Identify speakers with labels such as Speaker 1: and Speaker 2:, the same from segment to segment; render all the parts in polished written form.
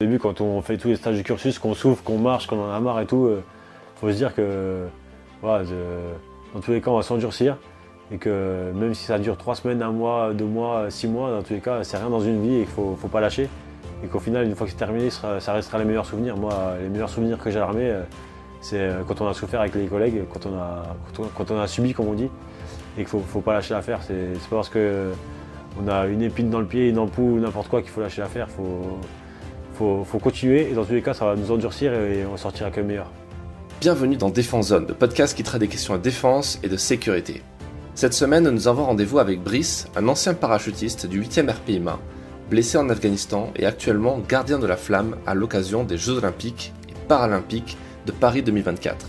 Speaker 1: Au début, quand on fait tous les stages du cursus, qu'on souffre, qu'on marche, qu'on en a marre et tout, faut se dire que voilà, dans tous les cas, on va s'endurcir et que même si ça dure 3 semaines, 1 mois, 2 mois, 6 mois, dans tous les cas, c'est rien dans une vie et qu'il faut pas lâcher. Et qu'au final, une fois que c'est terminé, ça restera les meilleurs souvenirs. Moi, les meilleurs souvenirs que j'ai à l'armée, c'est quand on a souffert avec les collègues, quand on a subi, comme on dit, et qu'il ne faut pas lâcher l'affaire. C'est pas parce qu'on a une épine dans le pied, une ampoule ou n'importe quoi qu'il faut lâcher l'affaire. Faut continuer et dans tous les cas, ça va nous endurcir et on sortira que le meilleur.
Speaker 2: Bienvenue dans Défense Zone, le podcast qui traite des questions de défense et de sécurité. Cette semaine, nous avons rendez-vous avec Brice, un ancien parachutiste du 8e RPIMA, blessé en Afghanistan et actuellement gardien de la flamme à l'occasion des Jeux Olympiques et Paralympiques de Paris 2024.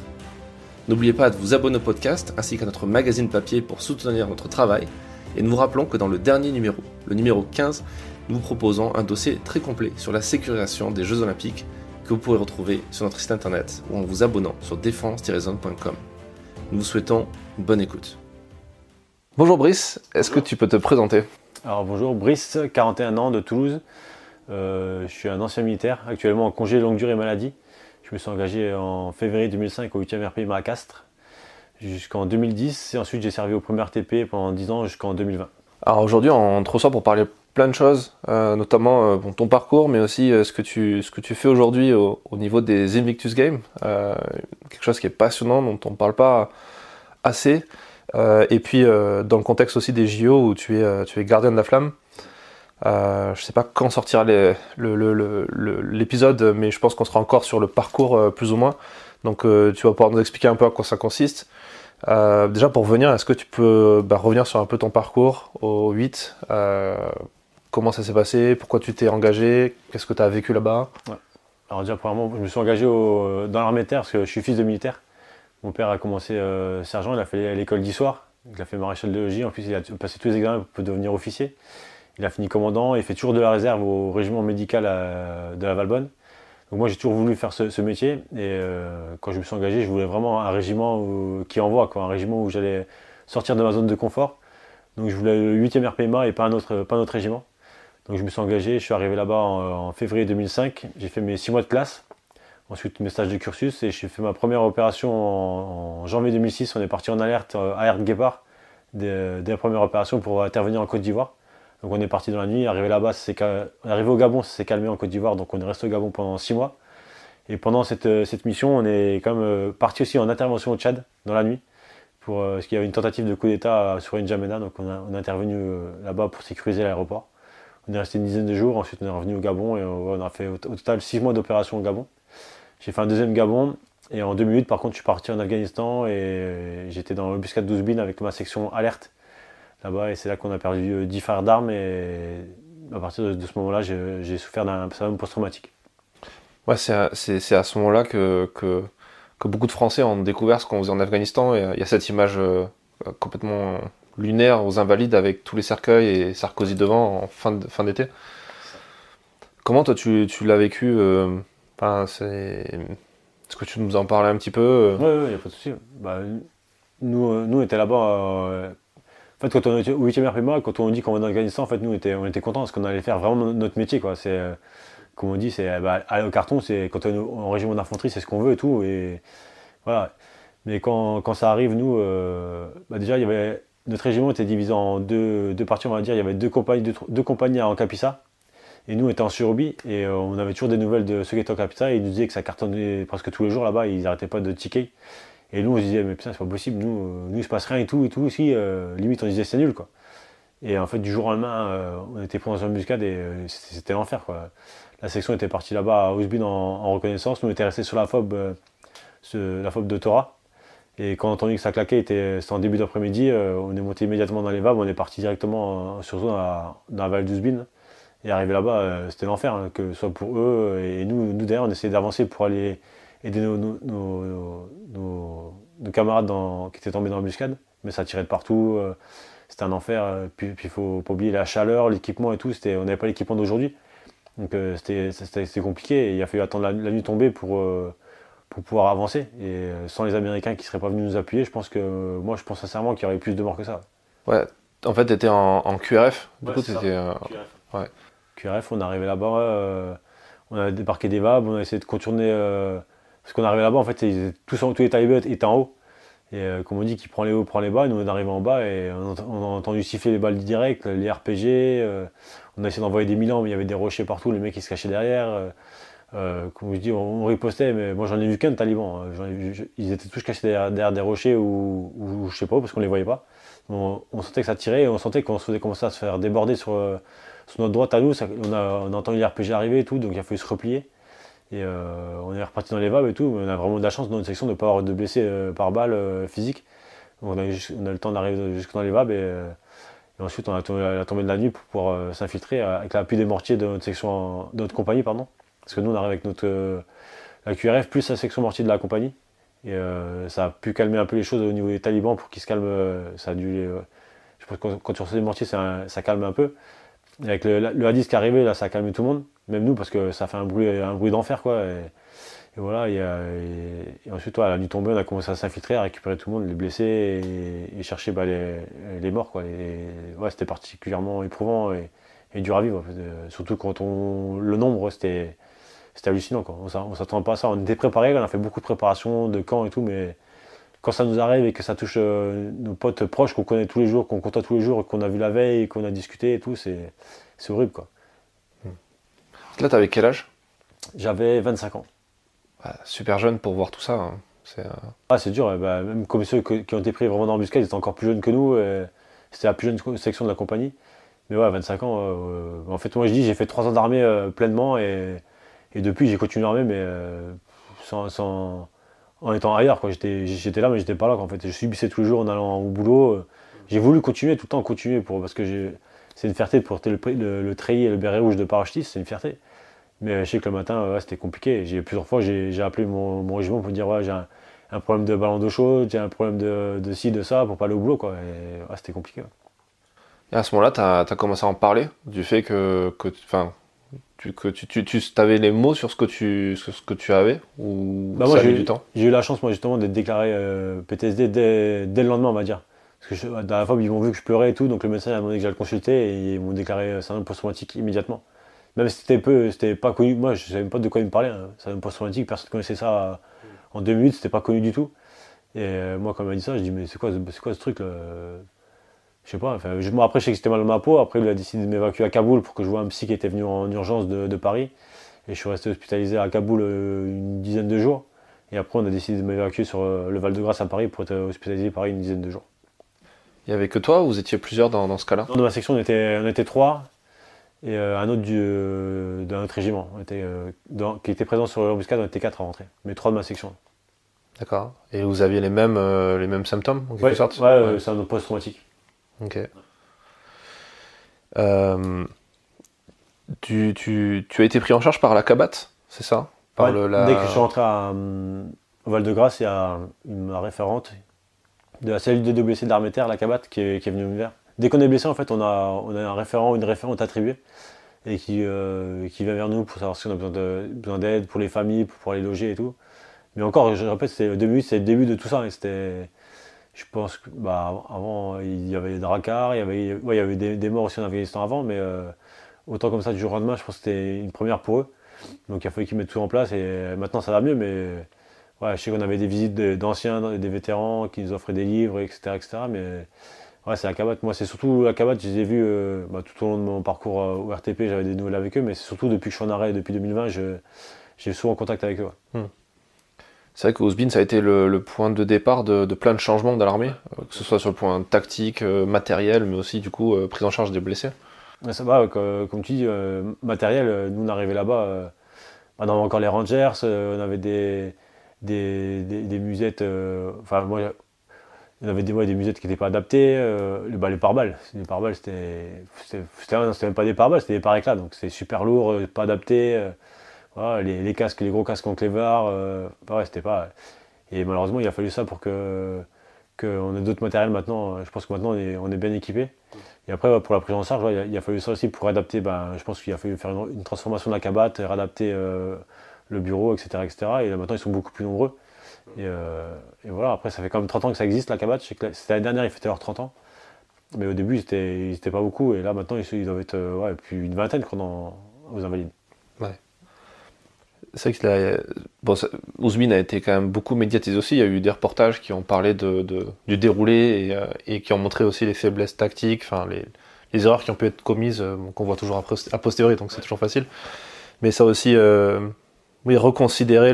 Speaker 2: N'oubliez pas de vous abonner au podcast ainsi qu'à notre magazine papier pour soutenir notre travail et nous vous rappelons que dans le dernier numéro, le numéro 15, nous vous proposons un dossier très complet sur la sécurisation des Jeux Olympiques que vous pourrez retrouver sur notre site internet ou en vous abonnant sur défense-zone.com. Nous vous souhaitons une bonne écoute. Bonjour Brice, est-ce que tu peux te présenter ?
Speaker 1: Alors bonjour, Brice, 41 ans de Toulouse. Je suis un ancien militaire, actuellement en congé longue durée maladie. Je me suis engagé en février 2005 au 8e RPIMA à Castres jusqu'en 2010 et ensuite j'ai servi au 1er RTP pendant 10 ans jusqu'en 2020.
Speaker 2: Alors aujourd'hui on te reçoit pour parler plein de choses, notamment ton parcours, mais aussi ce que tu fais aujourd'hui au niveau des Invictus Games, quelque chose qui est passionnant, dont on ne parle pas assez, et puis dans le contexte aussi des JO où tu es gardien de la flamme. Je ne sais pas quand sortira l'épisode, mais je pense qu'on sera encore sur le parcours plus ou moins, donc tu vas pouvoir nous expliquer un peu à quoi ça consiste. Déjà pour revenir, est-ce que tu peux revenir sur un peu ton parcours au 8, comment ça s'est passé, pourquoi tu t'es engagé, qu'est-ce que tu as vécu là-bas ?
Speaker 1: Ouais. Alors déjà premièrement, je me suis engagé dans l'armée de terre parce que je suis fils de militaire. Mon père a commencé sergent, il a fait l'école d'histoire, il a fait maréchal de logis, en plus il a passé tous les examens pour devenir officier. Il a fini commandant, il fait toujours de la réserve au régiment médical de la Valbonne. Donc moi j'ai toujours voulu faire ce métier et quand je me suis engagé, je voulais vraiment un régiment qui envoie, un régiment où j'allais sortir de ma zone de confort. Donc je voulais le 8e RPIMA et pas un autre régiment. Donc je me suis engagé, je suis arrivé là-bas en février 2005, j'ai fait mes 6 mois de classe, ensuite mes stages de cursus et j'ai fait ma première opération en janvier 2006. On est parti en alerte Guépard, dès la première opération pour intervenir en Côte d'Ivoire. Donc on est parti dans la nuit, arrivé là-bas, on est arrivé au Gabon, ça s'est calmé en Côte d'Ivoire, donc on est resté au Gabon pendant 6 mois. Et pendant cette mission, on est quand même parti aussi en intervention au Tchad, dans la nuit, parce qu'il y avait une tentative de coup d'État sur N'Djamena, donc on est intervenu là-bas pour sécuriser l'aéroport. On est resté une dizaine de jours, ensuite on est revenu au Gabon et on a fait au total 6 mois d'opération au Gabon. J'ai fait un deuxième Gabon et en 2008 par contre je suis parti en Afghanistan et j'étais dans l'embuscade 12 bin avec ma section alerte là-bas et c'est là qu'on a perdu 10 frères d'armes et à partir de ce moment-là j'ai souffert d'un syndrome post-traumatique.
Speaker 2: Ouais, c'est à ce moment-là que beaucoup de Français ont découvert ce qu'on faisait en Afghanistan et il y a cette image complètement lunaire aux Invalides avec tous les cercueils et Sarkozy devant en fin d'été. Comment toi tu l'as vécu Est-ce que tu nous en parlais un petit peu
Speaker 1: Oui, il n'y a pas de souci. Nous on était là-bas. En fait, quand on était au 8e RPIMA, quand on dit qu'on va en Afghanistan, en fait, nous on était contents parce qu'on allait faire vraiment notre métier, quoi. C'est, comme on dit, c'est aller au carton, c'est quand on est en régiment d'infanterie, c'est ce qu'on veut et tout. Et voilà. Mais quand ça arrive, nous, déjà, notre régiment était divisé en deux parties, on va dire. Il y avait deux compagnies à Ankapissa. Et nous, on était en survie et on avait toujours des nouvelles de ceux qui étaient en Capita et ils nous disaient que ça cartonnait presque tous les jours là-bas, ils n'arrêtaient pas de ticker. Et nous, on se disait, mais putain, c'est pas possible, nous il se passe rien et tout aussi, limite on disait c'est nul, quoi. Et en fait, du jour au lendemain, on était pris dans une embuscade et c'était l'enfer, quoi. La section était partie là-bas à Ousbin en reconnaissance, nous on était restés sur la FOB de Tora. Et quand on a entendu que ça claquait, c'était en début d'après-midi, on est monté immédiatement dans les VAB, on est parti directement sur zone dans la vallée d'Ousbin. Et arrivé là-bas, c'était l'enfer, que ce soit pour eux et nous derrière, on essayait d'avancer pour aller aider nos camarades qui étaient tombés dans l'embuscade, mais ça tirait de partout, c'était un enfer. Puis il faut pas oublier la chaleur, l'équipement et tout, on n'avait pas l'équipement d'aujourd'hui, donc c'était compliqué et il a fallu attendre la nuit tombée pour pouvoir avancer. Et sans les Américains qui seraient pas venus nous appuyer, je pense sincèrement qu'il y aurait plus de morts que ça.
Speaker 2: Ouais, en fait t'étais en QRF, du coup t'étais...
Speaker 1: QRF.
Speaker 2: Ouais.
Speaker 1: QRF, on est arrivé là-bas, On a débarqué des VAB, on a essayé de contourner. Parce qu'on arrivait là-bas, en fait, tous les talibés étaient en haut. Et comme on dit, qui prend les hauts prend les bas. Nous, on est arrivé en bas et on a entendu siffler les balles directes, les RPG. On a essayé d'envoyer des milans, mais il y avait des rochers partout, les mecs qui se cachaient derrière. Comme je dis, on ripostait, mais moi j'en ai vu qu'un de taliban. Ils étaient tous cachés derrière des rochers ou je sais pas, parce qu'on les voyait pas. On sentait que ça tirait et on sentait qu'on se faisait commencer à se faire déborder sur notre droite à nous. On a entendu les RPG arriver et tout, donc il a fallu se replier. Et on est reparti dans les VAB et tout, mais on a vraiment de la chance dans notre section de ne pas avoir de blessés par balle physique. Donc on a le temps d'arriver jusque dans les VAB et ensuite on a tombé la tombée de la nuit pour pouvoir s'infiltrer avec l'appui des mortiers de notre section, de notre compagnie, pardon. Parce que nous on arrive avec la QRF plus la section mortier de la compagnie. Et ça a pu calmer un peu les choses au niveau des talibans pour qu'ils se calment. Ça a dû, je pense que quand tu reçois des mortiers, ça calme un peu. Et avec le hadith qui est arrivé, là, ça a calmé tout le monde, même nous, parce que ça fait un bruit d'enfer, quoi. Et voilà, et ensuite, ouais, la nuit tombée, on a commencé à s'infiltrer, à récupérer tout le monde, les blessés, et chercher les morts, quoi. Ouais, c'était particulièrement éprouvant et dur à vivre, en fait. Surtout quand le nombre, c'était hallucinant, quoi. On s'attendait pas à ça. On était préparés, on a fait beaucoup de préparation, de camp et tout, mais quand ça nous arrive et que ça touche nos potes proches qu'on connaît tous les jours, qu'on côtoie tous les jours, qu'on a vu la veille, qu'on a discuté et tout, c'est horrible, quoi.
Speaker 2: Là, t'avais quel âge?
Speaker 1: J'avais 25 ans.
Speaker 2: Ouais, super jeune pour voir tout ça. Hein.
Speaker 1: C'est dur, bah, même comme ceux qui ont été pris vraiment dans l'embuscade, ils étaient encore plus jeunes que nous. C'était la plus jeune section de la compagnie. Mais ouais, 25 ans, en fait, moi je dis, j'ai fait 3 ans d'armée pleinement et depuis j'ai continué l'armée, mais en étant ailleurs, quoi. J'étais là, mais j'étais pas là, quoi, en fait. Je subissais tous les jours en allant au boulot. J'ai voulu continuer, tout le temps continuer, parce que c'est une fierté de porter le treillis et le béret rouge de parachutiste, c'est une fierté. Mais je sais que le matin, ouais, c'était compliqué. Plusieurs fois, j'ai appelé mon régiment pour dire ouais, j'ai un problème de ballon d'eau chaude, j'ai un problème de ci, de ça, pour pas aller au boulot, quoi. Et ouais, c'était compliqué. Ouais.
Speaker 2: Et à ce moment-là, t'as commencé à en parler du fait que tu avais les mots sur ce que tu avais ou
Speaker 1: Bah
Speaker 2: ça
Speaker 1: moi,
Speaker 2: a mis du temps?
Speaker 1: j'ai eu la chance, moi, justement, d'être déclaré PTSD dès le lendemain, on va dire. Parce que dans la fois, ils m'ont vu que je pleurais et tout, donc le médecin a demandé que j'aille le consulter et ils m'ont déclaré syndrome post-traumatique immédiatement. Même si c'était pas connu, moi je savais même pas de quoi il me parlait. Hein. Syndrome post-traumatique, personne ne connaissait ça en 2 minutes, c'était pas connu du tout. Et moi, quand il m'a dit ça, je dis mais c'est quoi ce truc là? Je sais pas. Enfin, après, je sais que j'étais mal dans ma peau. Après, il a décidé de m'évacuer à Kaboul pour que je voie un psy qui était venu en urgence de Paris. Et je suis resté hospitalisé à Kaboul une dizaine de jours. Et après, on a décidé de m'évacuer sur le Val-de-Grâce à Paris pour être hospitalisé à Paris une dizaine de jours.
Speaker 2: Il y avait que toi ou vous étiez plusieurs dans ce cas-là?
Speaker 1: Dans ma section, on était 3. Et un autre d'un autre régiment qui était présent sur l'embuscade, on était 4 à rentrer, mais 3 de ma section.
Speaker 2: D'accord. Et vous aviez les mêmes symptômes en quelque sorte?
Speaker 1: Ouais. C'est un post-traumatique.
Speaker 2: Ok. Tu as été pris en charge par la CABAT, c'est ça?
Speaker 1: Dès que je suis rentré au Val-de-Grâce, il y a une référente de la cellule de blessés de l'armée de terre, la CABAT, qui est venue me voir. Dès qu'on est blessé, en fait, on a un référent ou une référente attribuée et qui vient vers nous pour savoir si on a besoin d'aide pour les familles, pour pouvoir les loger et tout. Mais encore, je répète, c'est le début de tout ça. Et je pense que avant, il y avait des dracars, il y avait des morts aussi en Afghanistan avant, mais autant comme ça du jour au lendemain, je pense que c'était une première pour eux. Donc il a fallu qu'ils mettent tout en place et maintenant ça va mieux, mais ouais, je sais qu'on avait des visites d'anciens, des vétérans qui nous offraient des livres, etc. Mais ouais, c'est la CABAT. Moi, c'est surtout la CABAT, je les ai vus tout au long de mon parcours au RTP, j'avais des nouvelles avec eux, mais c'est surtout depuis que je suis en arrêt, depuis 2020, j'ai souvent contact avec eux. Ouais.
Speaker 2: C'est vrai que Ouzbin, ça a été le point de départ de plein de changements dans l'armée, que ce soit sur le point tactique, matériel, mais aussi du coup prise en charge des blessés.
Speaker 1: Ouais, ça va, comme tu dis, matériel, nous on arrivait là-bas, on avait encore les Rangers, on avait des musettes, moi il y avait des musettes qui n'étaient pas adaptées, les pare-balles. Les pare-balles, c'était même pas des pare-balles, c'était des pare-éclats, donc c'est super lourd, pas adapté. Voilà, les casques, les gros casques en clévard, ouais, c'était pas. Et malheureusement, il a fallu ça pour qu'on ait d'autres matériels maintenant. Je pense que maintenant, on est bien équipé. Et après, pour la prise en charge, il a fallu ça aussi pour adapter. Je pense qu'il a fallu faire une transformation de la CABAT, réadapter le bureau, etc. Et là, maintenant, ils sont beaucoup plus nombreux. Et voilà, après, ça fait quand même 30 ans que ça existe, la CABAT. C'était l'année dernière, ils fêtaient leurs 30 ans. Mais au début, ils étaient pas beaucoup. Et là, maintenant, ils doivent être plus une vingtaine aux Invalides.
Speaker 2: Ouais. C'est vrai que Ouzbine a été quand même beaucoup médiatisé aussi. Il y a eu des reportages qui ont parlé du déroulé et qui ont montré aussi les faiblesses tactiques, enfin les erreurs qui ont pu être commises, qu'on voit toujours a posteriori, donc c'est toujours facile. Mais ça aussi, oui, reconsidérer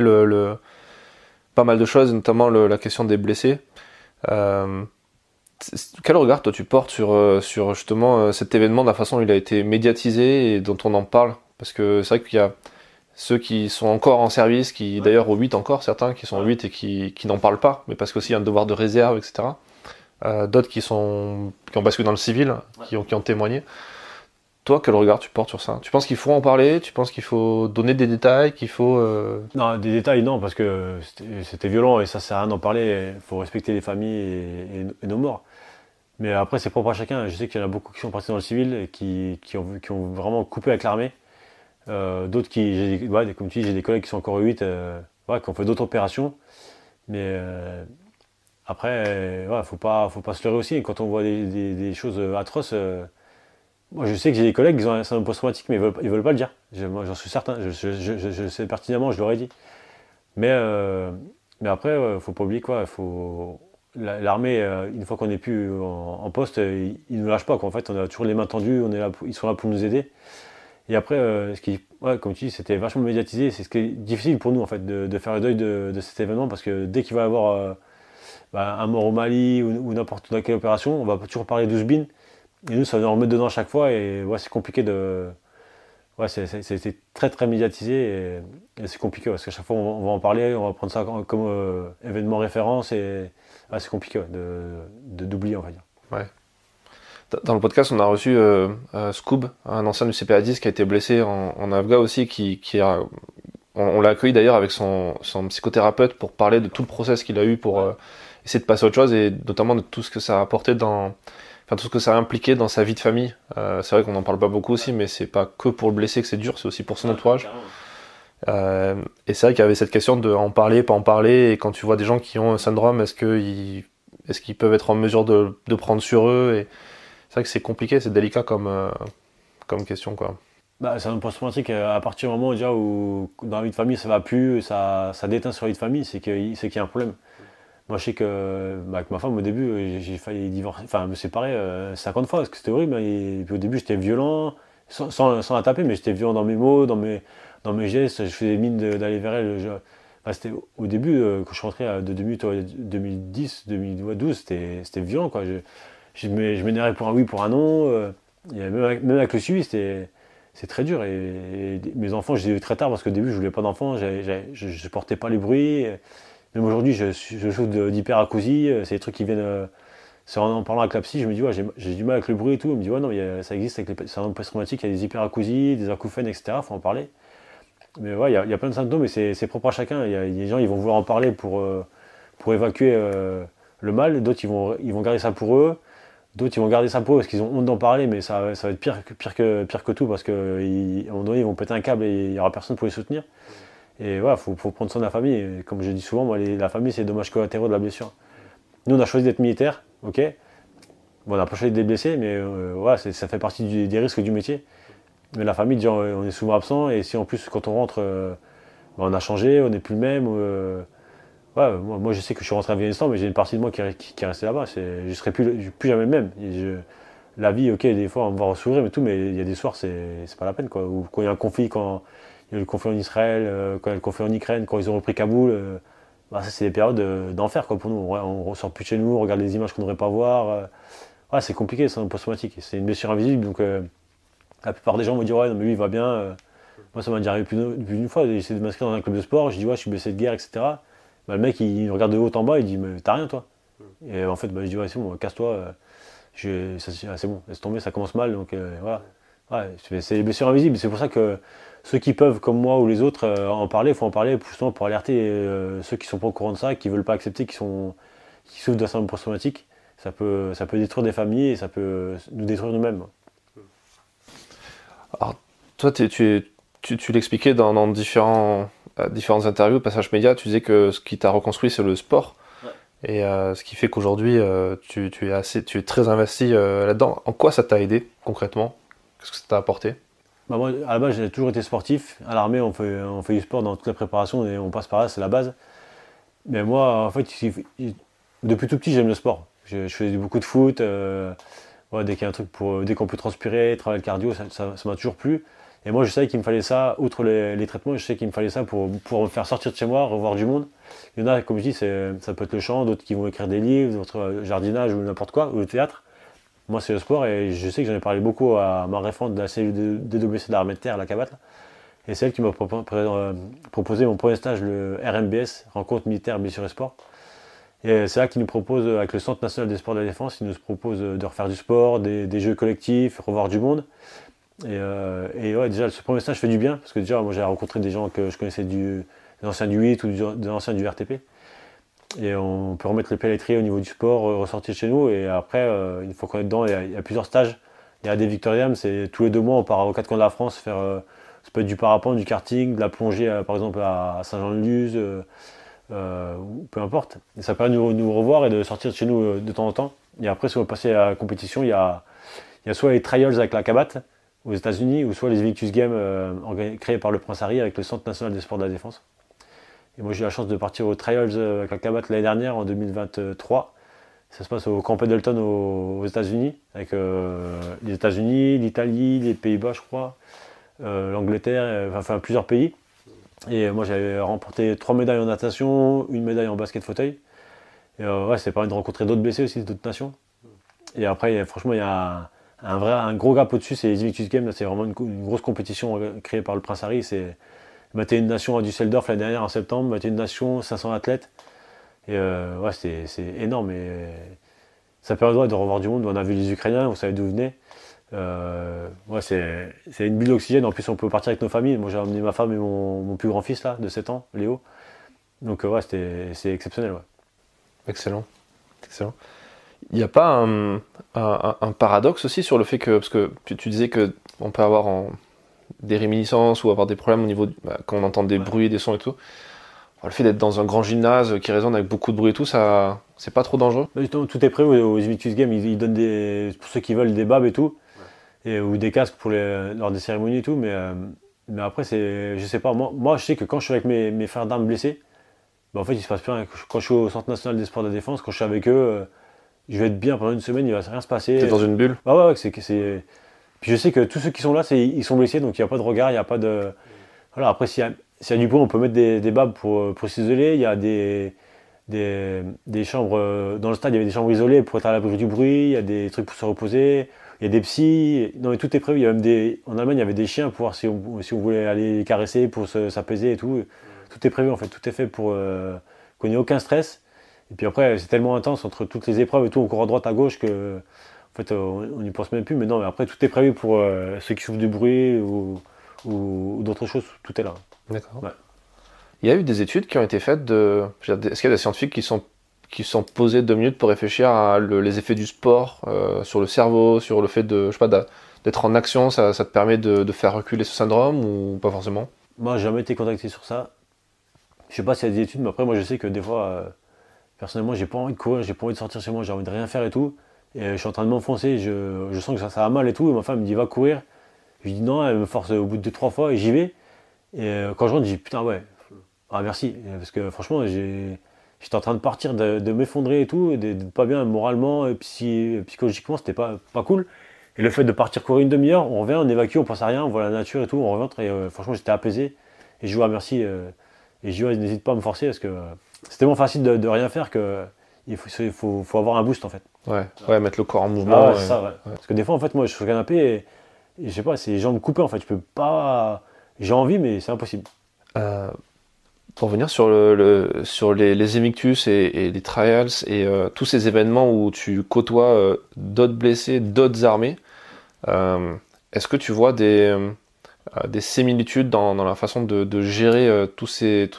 Speaker 2: pas mal de choses, notamment la question des blessés. Quel regard toi tu portes sur justement cet événement, de la façon dont il a été médiatisé et dont on en parle? Parce que c'est vrai qu'il y a ceux qui sont encore en service, qui d'ailleurs au 8 encore, certains qui sont au 8 et qui n'en parlent pas, mais parce qu'aussi il y a un devoir de réserve, etc. D'autres qui ont basculé dans le civil, qui ont témoigné. Toi, quel regard tu portes sur ça? Tu penses qu'il faut en parler? Tu penses qu'il faut donner des détails? Qu'il faut
Speaker 1: Non, des détails, non, parce que c'était violent et ça sert à rien d'en parler. Il faut respecter les familles et nos morts. Mais après, c'est propre à chacun. Je sais qu'il y en a beaucoup qui sont partis dans le civil et qui ont vraiment coupé avec l'armée. D'autres comme tu dis, j'ai des collègues qui sont encore au 8, qui ont fait d'autres opérations. Mais après, faut pas se leurrer aussi. Et quand on voit des choses atroces, moi je sais que j'ai des collègues qui ont un syndrome post-traumatique, mais ils veulent pas le dire. Moi j'en suis certain, je sais pertinemment, je leur ai dit. Mais, mais après, faut pas oublier quoi. L'armée, une fois qu'on n'est plus en poste, ils nous lâchent pas. Quoi. En fait, on a toujours les mains tendues, ils sont là pour nous aider. Et après, comme tu dis, c'était vachement médiatisé. C'est ce qui est difficile pour nous en fait de faire le deuil de cet événement parce que dès qu'il va y avoir un mort au Mali ou n'importe quelle opération, on va toujours parler d'Ouzbine. Et nous, ça va nous remettre dedans à chaque fois. Et c'est compliqué de. C'est très très médiatisé et c'est compliqué parce qu'à chaque fois on va en parler, on va prendre ça comme événement référence et c'est compliqué d'oublier, on va dire.
Speaker 2: Ouais. Dans le podcast, on a reçu Scoob, un ancien du CPA10 qui a été blessé en Afghan aussi, on l'a accueilli d'ailleurs avec son psychothérapeute pour parler de tout le process qu'il a eu pour essayer de passer à autre chose et notamment de tout ce que ça a apporté tout ce que ça a impliqué dans sa vie de famille. C'est vrai qu'on n'en parle pas beaucoup aussi, mais c'est pas que pour le blessé que c'est dur, c'est aussi pour son entourage. Et c'est vrai qu'il y avait cette question de en parler, pas en parler, et quand tu vois des gens qui ont un syndrome, est-ce qu'ils peuvent être en mesure de prendre sur eux et c'est vrai que c'est compliqué, c'est délicat comme question, quoi.
Speaker 1: C'est un post-traumatique à partir du moment déjà où dans la vie de famille ça va plus, ça déteint sur la vie de famille, c'est qu'il y a un problème. Moi je sais que avec ma femme au début j'ai failli divorcer, me séparer 50 fois parce que c'était horrible. Et puis au début j'étais violent, sans la taper, mais j'étais violent dans mes mots, dans mes gestes, je faisais mine d'aller vers elle. C'était au début, quand je suis rentré de 2010, 2012, c'était violent quoi. Je m'énervais pour un oui, pour un non. Même avec le suivi, c'est très dur. Et mes enfants, je les ai eu très tard parce qu'au début, je voulais pas d'enfants, je supportais pas les bruits. Même aujourd'hui, je souffre d'hyperacousie. C'est des trucs qui viennent. C'est en parlant avec la psy, je me dis, j'ai du mal avec le bruit et tout. Elle me dit, ouais, non, ça existe avec les syndromes post-traumatiques, il y a des hyperacousies, des acouphènes, etc. Faut en parler. Mais il y a plein de symptômes et c'est propre à chacun. Il y a des gens, ils vont vouloir en parler pour évacuer le mal. D'autres, ils vont garder ça pour eux. D'autres, ils vont garder ça pour eux parce qu'ils ont honte d'en parler, mais ça va être pire que tout parce qu'à un moment donné, ils vont péter un câble et il n'y aura personne pour les soutenir. Et voilà, faut prendre soin de la famille. Et comme je dis souvent, moi, la famille, c'est les dommages collatéraux de la blessure. Nous, on a choisi d'être militaire, ok. Bon, on n'a pas choisi d'être blessé, mais ça fait partie des risques du métier. Mais la famille, déjà, on est souvent absent. Et si en plus, quand on rentre, on a changé, on n'est plus le même. Moi, je sais que je suis rentré à Afghanistan, mais j'ai une partie de moi qui est restée là-bas. Je ne serai plus jamais le même. La vie, ok, des fois, on va sourire et tout, mais il y a des soirs, c'est pas la peine, quoi. Ou quand il y a un conflit, quand il y a eu le conflit en Israël, quand il y a le conflit en Ukraine, quand ils ont repris Kaboul, ça, c'est des périodes d'enfer, quoi, pour nous. On ressort plus de chez nous, on regarde les images qu'on ne devrait pas voir. C'est compliqué, c'est un post-traumatique. C'est une blessure invisible, donc la plupart des gens me disent, ouais, non, mais lui, il va bien. Moi, ça m'a déjà arrivé plus d'une fois. J'ai essayé de m'inscrire dans un club de sport, je dis, ouais, je suis blessé de guerre, etc. Le mec, il me regarde de haut en bas, il dit, mais t'as rien, toi. Et en fait, je dis, ouais, c'est bon, casse-toi. C'est bon, laisse tomber, ça commence mal. Donc voilà. C'est les blessures invisibles. C'est pour ça que ceux qui peuvent, comme moi ou les autres, en parler, il faut en parler justement pour alerter ceux qui sont pas au courant de ça, qui veulent pas accepter, qui souffrent d'un syndrome post-traumatique. Ça peut détruire des familles et ça peut nous détruire nous-mêmes.
Speaker 2: Alors, toi, tu l'expliquais dans différentes interviews, passages médias, tu disais que ce qui t'a reconstruit, c'est le sport. Ouais. Et ce qui fait qu'aujourd'hui, tu es très investi là-dedans. En quoi ça t'a aidé concrètement? Qu'est-ce que ça t'a apporté?
Speaker 1: Bah, moi, à la base, j'ai toujours été sportif. À l'armée, on fait du sport dans toute la préparation et on passe par là, c'est la base. Mais moi, en fait, depuis tout petit, j'aime le sport. Je faisais beaucoup de foot. Ouais, dès qu'il y a un truc dès qu'on peut transpirer, travailler le cardio, ça m'a toujours plu. Et moi, je savais qu'il me fallait ça, outre les traitements, je sais qu'il me fallait ça pour me faire sortir de chez moi, revoir du monde. Il y en a, comme je dis, ça peut être le chant, d'autres qui vont écrire des livres, d'autres jardinage ou n'importe quoi, ou le théâtre. Moi, c'est le sport et je sais que j'en ai parlé beaucoup à ma référente de la cellule DWC de l'armée de terre, la Cabate. Et c'est elle qui m'a proposé mon premier stage, le RMBS, Rencontre militaire, blessures et sport. Et c'est là qu'il nous propose, avec le Centre national des sports de la défense, il nous propose de refaire du sport, des jeux collectifs, revoir du monde. Et ouais, déjà, ce premier stage fait du bien, parce que déjà, moi, j'ai rencontré des gens que je connaissais des anciens du 8 ou des anciens du RTP. Et on peut remettre le pied à l'étrier au niveau du sport, ressortir chez nous. Et après, une fois qu'on est dedans, il y a plusieurs stages. Il y a des Victoriam, c'est tous les 2 mois, on part aux 4 coins de la France faire. Ça peut être du parapente, du karting, de la plongée, par exemple, à Saint-Jean-de-Luz, peu importe. Et ça permet de nous revoir et de sortir de chez nous de temps en temps. Et après, si on veut passer à la compétition, il y a soit les trials avec la Cabate aux États-Unis, ou soit les Invictus Games créés par le Prince Harry avec le Centre national des sports de la défense. Et moi, j'ai eu la chance de partir aux trials avec la Cabate l'année dernière, en 2023. Ça se passe au Camp Pendleton aux États-Unis, avec les États-Unis, l'Italie, les Pays-Bas, je crois, l'Angleterre, enfin plusieurs pays. Et moi, j'avais remporté 3 médailles en natation, 1 médaille en basket fauteuil. Et ouais, c'est permis de rencontrer d'autres blessés aussi, d'autres nations. Et après, franchement, il y a un gros gap au-dessus, c'est les Invictus Games. Là, c'est vraiment une grosse compétition créée par le Prince Harry. C'est 21 nations à Düsseldorf l'année dernière en septembre, 21 nations, 500 athlètes. Et ouais, c'est énorme. Et ça permet de revoir du monde. On a vu les Ukrainiens, vous savez d'où ils venaient. Ouais, c'est une bulle d'oxygène. En plus, on peut partir avec nos familles. Moi, j'ai emmené ma femme et mon plus grand fils là, de 7 ans, Léo. Donc ouais, c'est exceptionnel. Ouais.
Speaker 2: Excellent. Excellent. Il n'y a pas un paradoxe aussi sur le fait que, parce que tu disais qu'on peut avoir des réminiscences ou avoir des problèmes au niveau, quand on entend des bruits, des sons et tout. Le fait d'être dans un grand gymnase qui résonne avec beaucoup de bruit et tout, ça, c'est pas trop dangereux?
Speaker 1: Justement, tout est prévu aux Invictus Games. Ils donnent pour ceux qui veulent des babs et tout, ou des casques lors des cérémonies et tout. Mais après, je sais pas. Moi, je sais que quand je suis avec mes frères d'armes blessés, en fait, il se passe plus rien. Quand je suis au Centre national des sports de la défense, quand je suis avec eux, je vais être bien pendant une semaine. Il va rien se passer.
Speaker 2: T'es dans une bulle?
Speaker 1: Ah ouais, Puis je sais que tous ceux qui sont là, ils sont blessés, donc il n'y a pas de regard, il n'y a pas de. Voilà. Après, s'il y a du bruit, on peut mettre des babs pour s'isoler. Il y a des chambres dans le stade, il y avait des chambres isolées pour être à l'abri du bruit. Il y a des trucs pour se reposer. Il y a des psys. Non, mais tout est prévu. Il y a même en Allemagne, il y avait des chiens pour voir si on voulait aller les caresser, pour s'apaiser et tout. Tout est prévu en fait. Tout est fait pour qu'on n'ait aucun stress. Et puis après, c'est tellement intense entre toutes les épreuves et tout, on court à droite, à gauche que en fait, on n'y pense même plus. Mais non, mais après, tout est prévu pour ceux qui souffrent du bruit ou d'autres choses. Tout est là.
Speaker 2: D'accord.
Speaker 1: Ouais.
Speaker 2: Il y a eu des études qui ont été faites est-ce qu'il y a des scientifiques qui sont posés 2 minutes pour réfléchir à les effets du sport sur le cerveau, sur le fait de, je sais pas, d'être en action, ça te permet de faire reculer ce syndrome ou pas forcément?
Speaker 1: Moi, j'ai jamais été contacté sur ça. Je sais pas s'il y a des études, mais après, moi, je sais que des fois, personnellement, j'ai pas envie de courir, j'ai pas envie de sortir chez moi, j'ai envie de rien faire et tout. Et je suis en train de m'enfoncer, je sens que ça va mal et tout. Et ma femme me dit, va courir. Je dis non, elle me force au bout de 2-3 fois et j'y vais. Et quand je rentre, je dis putain, ouais, ah merci. Parce que franchement, j'étais en train de partir, de m'effondrer et tout, d'être pas bien moralement, et psychologiquement, c'était pas cool. Et le fait de partir courir une demi-heure, on revient, on évacue, on pense à rien, on voit la nature et tout, on rentre et franchement, j'étais apaisé. Et je dis ouais, merci. Et je dis ouais, n'hésite pas à me forcer parce que c'est tellement facile de rien faire que il faut avoir un boost en fait.
Speaker 2: Ouais, mettre le corps en mouvement.
Speaker 1: Ah ouais, c'est ça, ouais. Parce que des fois, en fait, moi, je suis sur le canapé et je sais pas, c'est les jambes coupées en fait. Je peux pas. J'ai envie, mais c'est impossible.
Speaker 2: Pour venir sur les Invictus et les Trials et tous ces événements où tu côtoies d'autres blessés, d'autres armées, est-ce que tu vois des similitudes dans la façon de gérer tous ces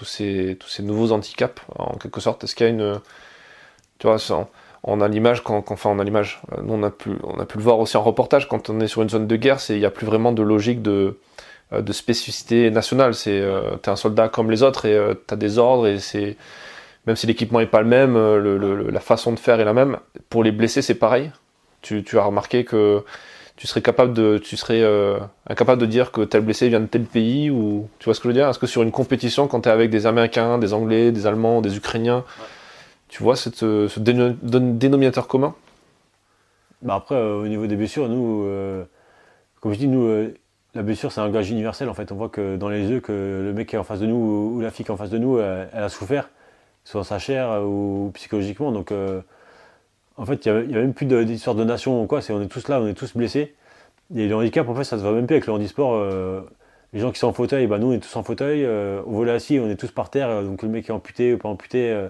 Speaker 2: nouveaux handicaps en quelque sorte? Est-ce qu'il y a tu vois, on a l'image on a l'image. Nous on a pu le voir aussi en reportage quand on est sur une zone de guerre, il n'y a plus vraiment de logique de spécificité nationale. T'es un soldat comme les autres et t'as des ordres et même si l'équipement est pas le même, la façon de faire est la même. Pour les blessés c'est pareil. Tu as remarqué que tu serais incapable de dire que tel blessé vient de tel pays, ou tu vois ce que je veux dire? Est-ce que sur une compétition, quand tu es avec des Américains, des Anglais, des Allemands, des Ukrainiens, tu vois ce dénominateur commun?
Speaker 1: Bah après, au niveau des blessures, nous, comme je dis, nous, la blessure, c'est un gage universel en fait. On voit que dans les yeux, que le mec qui est en face de nous ou la fille qui est en face de nous, elle a souffert, soit dans sa chair ou psychologiquement. Donc, en fait, il y a même plus d'histoire de nation ou quoi. On est tous là, on est tous blessés. Et le handicap, en fait, ça se voit même plus avec le handisport. Les gens qui sont en fauteuil, bah, nous, on est tous en fauteuil. Au volet assis, on est tous par terre. Donc, le mec qui est amputé ou pas amputé,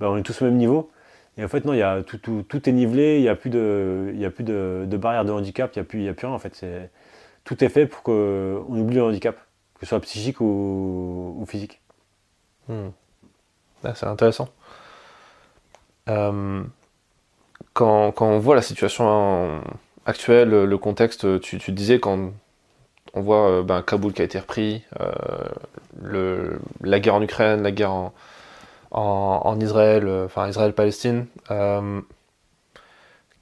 Speaker 1: bah, on est tous au même niveau. Et en fait, non, il y a tout est nivelé. Il n'y a plus de barrière de handicap. Il y a plus rien, en fait. Tout est fait pour qu'on oublie le handicap, que ce soit psychique ou physique.
Speaker 2: Hmm. Ah, c'est intéressant. Quand on voit la situation actuelle, le contexte, tu disais, quand on voit Kaboul qui a été repris, la guerre en Ukraine, la guerre en Israël, enfin Israël-Palestine,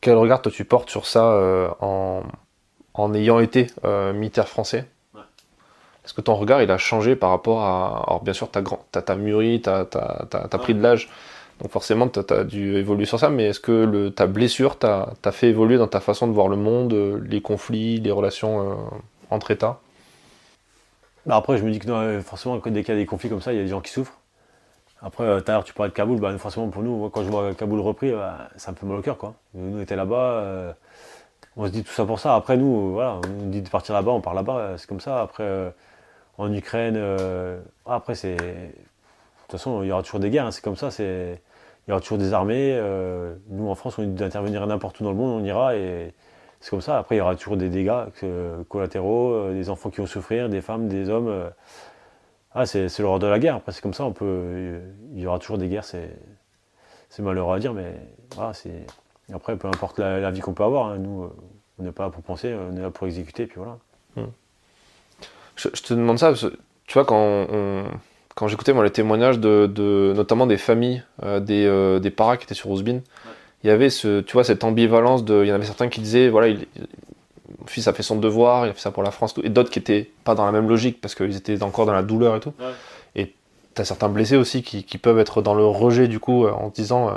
Speaker 2: quel regard toi tu portes sur ça en ayant été militaire français? Est-ce que ton regard il a changé par rapport à... Alors bien sûr t'as mûri, t'as pris de l'âge, donc forcément t'as dû évoluer sur ça, mais est-ce que ta blessure t'a fait évoluer dans ta façon de voir le monde, les conflits, les relations entre États?
Speaker 1: Bah après, je me dis que non, forcément, dès qu'il y a des conflits comme ça, il y a des gens qui souffrent. Après, tout à l'heure, tu parlais de Kaboul, bah, forcément pour nous, moi, quand je vois Kaboul repris, bah, ça me fait mal au cœur, quoi. Nous, on était là-bas, on se dit tout ça pour ça. Après, nous, voilà, on nous dit de partir là-bas, on part là-bas, c'est comme ça. Après, en Ukraine, après, c'est. De toute façon, il y aura toujours des guerres, hein, c'est comme ça, il y aura toujours des armées. Nous, en France, on nous dit d'intervenir n'importe où dans le monde, on ira, et c'est comme ça. Après, il y aura toujours des dégâts collatéraux, des enfants qui vont souffrir, des femmes, des hommes. C'est l'horreur de la guerre. Après, c'est comme ça, il y aura toujours des guerres, c'est malheureux à dire, mais voilà, après, peu importe la vie qu'on peut avoir, hein, nous, on n'est pas là pour penser, on est là pour exécuter, et puis voilà.
Speaker 2: Je te demande ça parce que, tu vois, quand j'écoutais moi, les témoignages notamment des familles, des paras qui étaient sur Ouzbine, il y avait tu vois, cette ambivalence il y en avait certains qui disaient, voilà, mon fils a fait son devoir, il a fait ça pour la France, et d'autres qui étaient pas dans la même logique parce qu'ils étaient encore dans la douleur et tout. Ouais. Et t'as certains blessés aussi qui peuvent être dans le rejet du coup en se disant,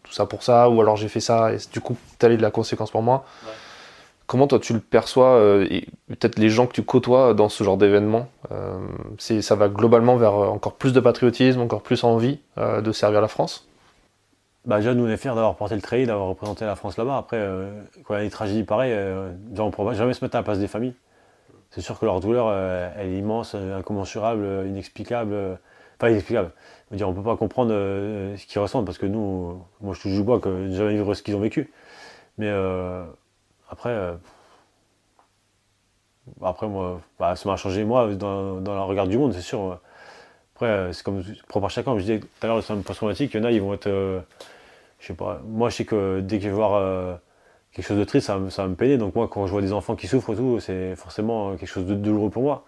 Speaker 2: tout ça pour ça, ou alors j'ai fait ça, et du coup, t'as de la conséquence pour moi. Ouais. Comment toi tu le perçois, et peut-être les gens que tu côtoies dans ce genre d'événement, ça va globalement vers encore plus de patriotisme, encore plus envie de servir la France?
Speaker 1: Bah déjà, nous on est fiers d'avoir porté le treillis, d'avoir représenté la France là-bas. Après, quand il y a des tragédies pareilles, déjà, on ne pourra jamais se mettre à la place des familles. C'est sûr que leur douleur, elle est immense, incommensurable, inexplicable. Enfin, inexplicable. On ne peut pas comprendre ce qu'ils ressentent parce que nous, moi je touche du bois, que je n'ai jamais vu ce qu'ils ont vécu. Mais après, moi, ça m'a changé moi dans le regard du monde, c'est sûr. Après, c'est comme propre à chacun. Je disais tout à l'heure, le syndrome post-traumatique, il y en a, ils vont être. Je sais pas. Moi, je sais que dès que je vais voir quelque chose de triste, ça va me peiner. Donc, moi, quand je vois des enfants qui souffrent et tout, c'est forcément quelque chose de douloureux pour moi.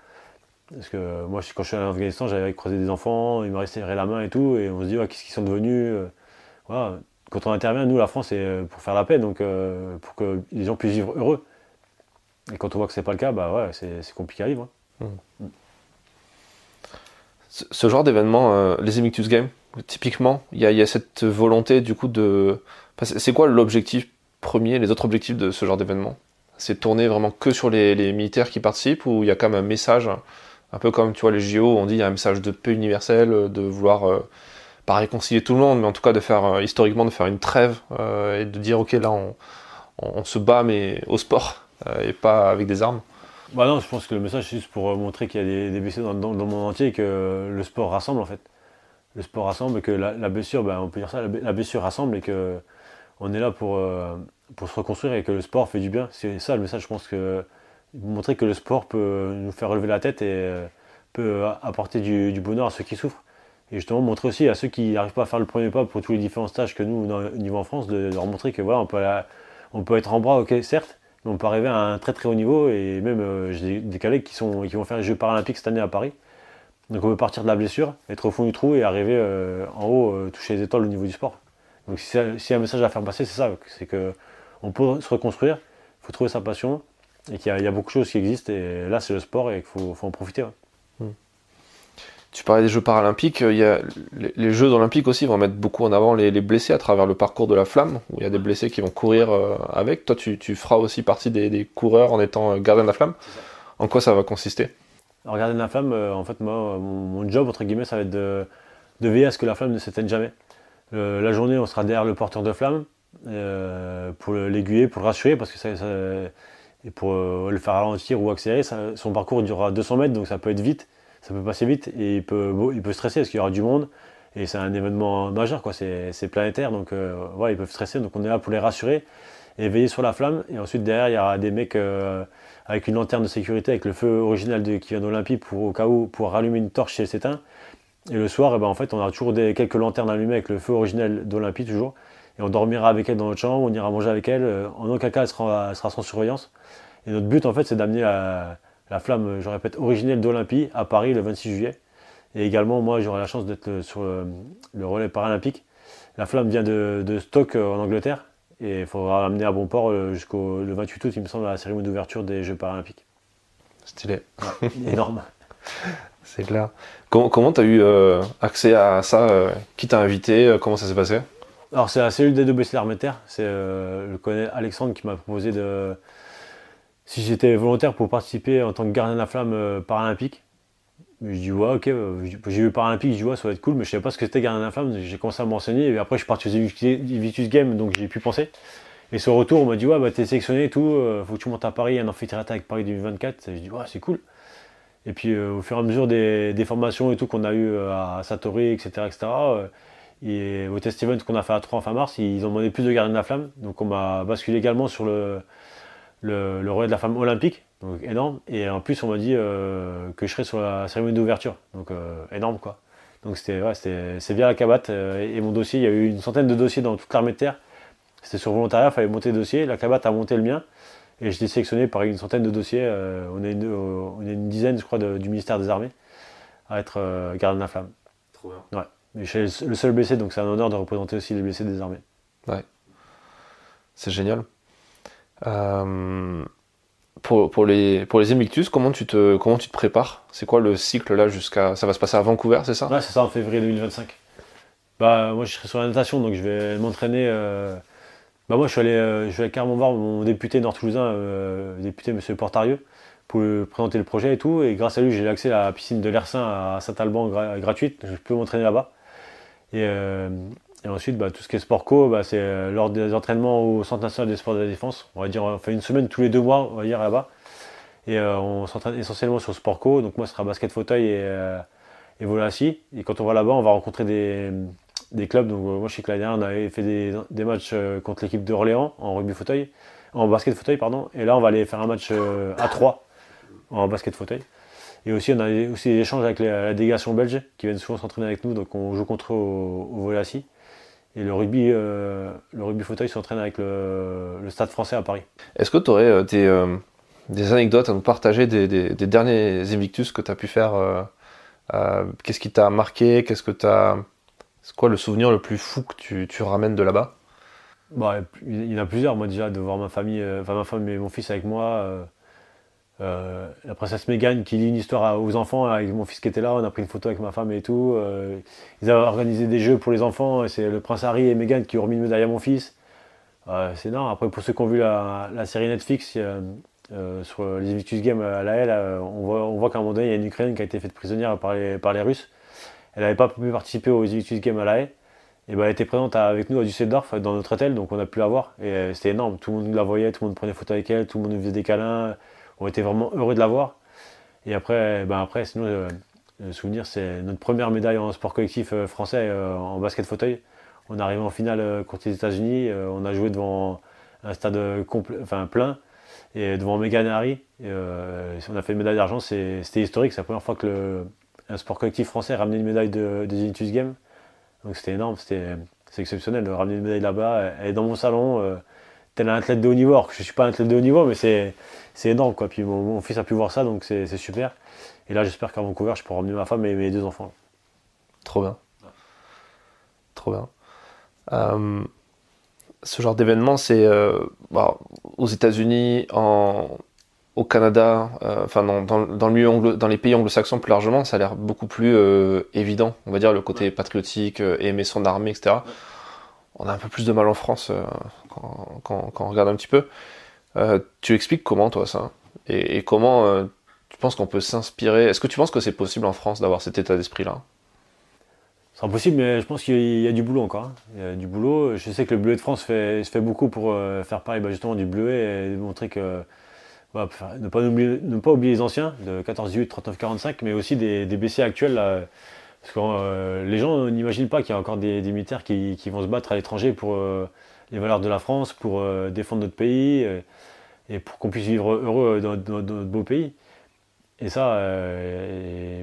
Speaker 1: Parce que moi, quand je suis allé en Afghanistan, j'avais croisé des enfants, ils me serré la main et tout, et on se dit, qu'est-ce qu'ils sont devenus voilà. Quand on intervient, nous, la France, c'est pour faire la paix, donc pour que les gens puissent vivre heureux. Et quand on voit que c'est pas le cas, c'est compliqué à vivre. Hein.
Speaker 2: Ce genre d'événement, les Invictus Games, typiquement, il y a cette volonté du coup de... C'est quoi l'objectif premier, les autres objectifs de ce genre d'événement? C'est tourner vraiment que sur les militaires qui participent, ou il y a quand même un message, un peu comme tu vois les JO, on dit il y a un message de paix universel, de vouloir pas réconcilier tout le monde, mais en tout cas de faire historiquement de faire une trêve et de dire ok là on se bat mais au sport et pas avec des armes.
Speaker 1: Bah non, je pense que le message c'est juste pour montrer qu'il y a des blessés dans le monde entier et que le sport rassemble en fait. Le sport rassemble et que la blessure, on peut dire ça, la blessure rassemble et que on est là pour se reconstruire et que le sport fait du bien. C'est ça le message, je pense que montrer que le sport peut nous faire relever la tête et peut apporter du bonheur à ceux qui souffrent. Et justement montrer aussi à ceux qui n'arrivent pas à faire le premier pas pour tous les différents stages que nous, au niveau en France, de leur montrer que voilà, on peut être en bras, ok, certes, mais on peut arriver à un très très haut niveau. Et même j'ai des collègues qui vont faire les Jeux paralympiques cette année à Paris. Donc on peut partir de la blessure, être au fond du trou et arriver en haut, toucher les étoiles au niveau du sport. Donc s'il y a un message à faire passer, c'est ça, c'est qu'on peut se reconstruire, faut trouver sa passion et qu'il y a beaucoup de choses qui existent. Et là, c'est le sport et qu'il faut en profiter. Ouais.
Speaker 2: Tu parlais des Jeux paralympiques, il y a les Jeux olympiques aussi vont mettre beaucoup en avant les blessés à travers le parcours de la flamme, où il y a des blessés qui vont courir avec. Toi, tu feras aussi partie des coureurs en étant gardien de la flamme. En quoi ça va consister?
Speaker 1: Alors, gardien de la flamme, en fait, moi, mon job, entre guillemets, ça va être de veiller à ce que la flamme ne s'éteigne jamais. La journée, on sera derrière le porteur de flamme pour l'aiguiller, pour le rassurer, parce que et pour le faire ralentir ou accélérer. Son parcours durera 200 mètres, donc ça peut être vite. Ça peut passer vite et il peut stresser parce qu'il y aura du monde et c'est un événement majeur, quoi. C'est planétaire, donc voilà, ils peuvent stresser, donc on est là pour les rassurer et veiller sur la flamme. Et ensuite derrière il y aura des mecs avec une lanterne de sécurité avec le feu original qui vient d'Olympie au cas où pour rallumer une torche si elle s'éteint. Et le soir, en fait, on a toujours quelques lanternes allumées avec le feu original d'Olympie toujours. Et on dormira avec elle dans notre chambre, on ira manger avec elle. En aucun cas elle sera sans surveillance. Et notre but en fait c'est d'amener la flamme, je répète, originelle d'Olympie à Paris le 26 juillet. Et également, moi, j'aurai la chance d'être sur le relais paralympique. La flamme vient de Stoke en Angleterre et il faudra l'amener à bon port jusqu'au le 28 août, il me semble, à la cérémonie d'ouverture des Jeux paralympiques.
Speaker 2: Stylé.
Speaker 1: Ouais, énorme.
Speaker 2: C'est clair. Comment tu as eu accès à ça? Qui t'a invité? Comment ça s'est passé?
Speaker 1: Alors, c'est la cellule d'aide au blessés d'Armeter. C'est le colonel Alexandre qui m'a proposé si j'étais volontaire pour participer en tant que gardien de la flamme paralympique. Je dis ouais, ok, j'ai vu le paralympique, je dis ouais, ça va être cool, mais je savais pas ce que c'était gardien de la flamme. J'ai commencé à m'enseigner et après je suis parti aux Invictus Games, donc j'ai pu penser. Et sur le retour, on m'a dit ouais, bah t'es sélectionné et tout, faut que tu montes à Paris, un amphithéâtre avec Paris 2024. Et je dis ouais, c'est cool. Et puis au fur et à mesure des formations et tout qu'on a eu à Satori, etc., et au test event qu'on a fait à 3 en fin mars, ils ont demandé plus de gardiens de la flamme, donc on m'a basculé également sur le relais de la flamme olympique, donc énorme. Et en plus, on m'a dit que je serais sur la cérémonie d'ouverture, donc énorme quoi. Donc c'est bien la cabate. Et mon dossier, il y a eu une centaine de dossiers dans toute l'armée de terre. C'était sur volontariat, il fallait monter le dossier. La cabate a monté le mien. Et j'étais sélectionné par une centaine de dossiers. On est une dizaine, je crois, du ministère des Armées à être gardien de la flamme.
Speaker 2: Trop bien.
Speaker 1: Ouais. Mais je suis le seul blessé, donc c'est un honneur de représenter aussi les blessés des armées.
Speaker 2: Ouais. C'est génial. Pour les Invictus, comment tu te prépares? C'est quoi le cycle là ça va se passer à Vancouver, c'est ça?
Speaker 1: Ouais, c'est ça, en février 2025. Bah moi je serai sur la natation, donc je vais m'entraîner. Bah moi je vais carrément voir mon député nord-toulousain, député Monsieur Portarieux, pour lui présenter le projet et tout. Et grâce à lui, j'ai accès à la piscine de l'Ersin à Saint-Alban gratuite. Je peux m'entraîner là-bas. Et ensuite, tout ce qui est sport co, c'est lors des entraînements au Centre national des sports de la défense. On va dire, on fait une semaine tous les 2 mois, on va dire là-bas. Et on s'entraîne essentiellement sur le sport co. Donc moi, ce sera basket fauteuil et volley assis. Et quand on va là-bas, on va rencontrer des clubs. Donc moi, je sais que l'année dernière, on avait fait des matchs contre l'équipe d'Orléans en rugby fauteuil, en basket fauteuil, pardon. Et là, on va aller faire un match à 3 en basket fauteuil. Et aussi, on a aussi des échanges avec la délégation belge qui viennent souvent s'entraîner avec nous. Donc on joue contre eux au volley assis. Et le rugby fauteuil s'entraîne avec le Stade français à Paris.
Speaker 2: Est-ce que tu aurais des anecdotes à nous partager des derniers Invictus que tu as pu faire? Qu'est-ce qui t'a marqué? C'est quoi le souvenir le plus fou que tu ramènes de là-bas?
Speaker 1: Il y en a plusieurs. Moi déjà, de voir ma famille, ma femme et mon fils avec moi. La princesse Meghan qui lit une histoire aux enfants avec mon fils qui était là, on a pris une photo avec ma femme et tout. Ils avaient organisé des jeux pour les enfants et c'est le prince Harry et Meghan qui ont remis une médaille à mon fils. C'est énorme. Après, pour ceux qui ont vu la série Netflix sur les Invictus Games à La Haye, on voit qu'à un moment donné il y a une Ukrainienne qui a été faite prisonnière par les Russes. Elle n'avait pas pu participer aux Invictus Games à La Haye. Et elle était présente avec nous à Düsseldorf dans notre hôtel, donc on a pu la voir et c'était énorme. Tout le monde la voyait, tout le monde prenait photo avec elle, tout le monde nous faisait des câlins. On était vraiment heureux de la voir. Et après, sinon, le souvenir, c'est notre première médaille en sport collectif français en basket fauteuil. On est arrivé en finale contre les États-Unis. On a joué devant un stade plein et devant Meghan et Harry. On a fait une médaille d'argent. C'était historique. C'est la première fois que un sport collectif français ramenait une médaille des Invictus Games. Donc c'était énorme. C'est exceptionnel de ramener une médaille là-bas. Elle est dans mon salon. Tel un athlète de haut niveau, alors que je ne suis pas un athlète de haut niveau, mais c'est énorme quoi. Puis mon fils a pu voir ça, donc c'est super. Et là, j'espère qu'à Vancouver, je pourrai emmener ma femme et mes 2 enfants.
Speaker 2: Trop bien. Trop bien. ce genre d'événement, c'est aux États-Unis, au Canada, enfin dans le milieu dans les pays anglo-saxons plus largement, ça a l'air beaucoup plus évident. On va dire le côté patriotique, aimer son armée, etc.
Speaker 1: Ouais.
Speaker 2: On a un peu plus de mal en France quand on regarde un petit peu. Tu expliques comment toi ça? Et comment tu penses qu'on peut s'inspirer? Est-ce que tu penses que c'est possible en France d'avoir cet état d'esprit-là?
Speaker 1: C'est impossible, mais je pense qu'il y a du boulot encore, hein. Il y a du boulot. Je sais que le bleuet de France se fait beaucoup pour faire parler justement du bleuet et montrer que voilà, ne pas oublier les anciens de 14-18, 39-45, mais aussi des BC actuels. Là, parce que les gens n'imaginent pas qu'il y a encore des militaires qui vont se battre à l'étranger pour les valeurs de la France, pour défendre notre pays et pour qu'on puisse vivre heureux dans notre beau pays. Et ça,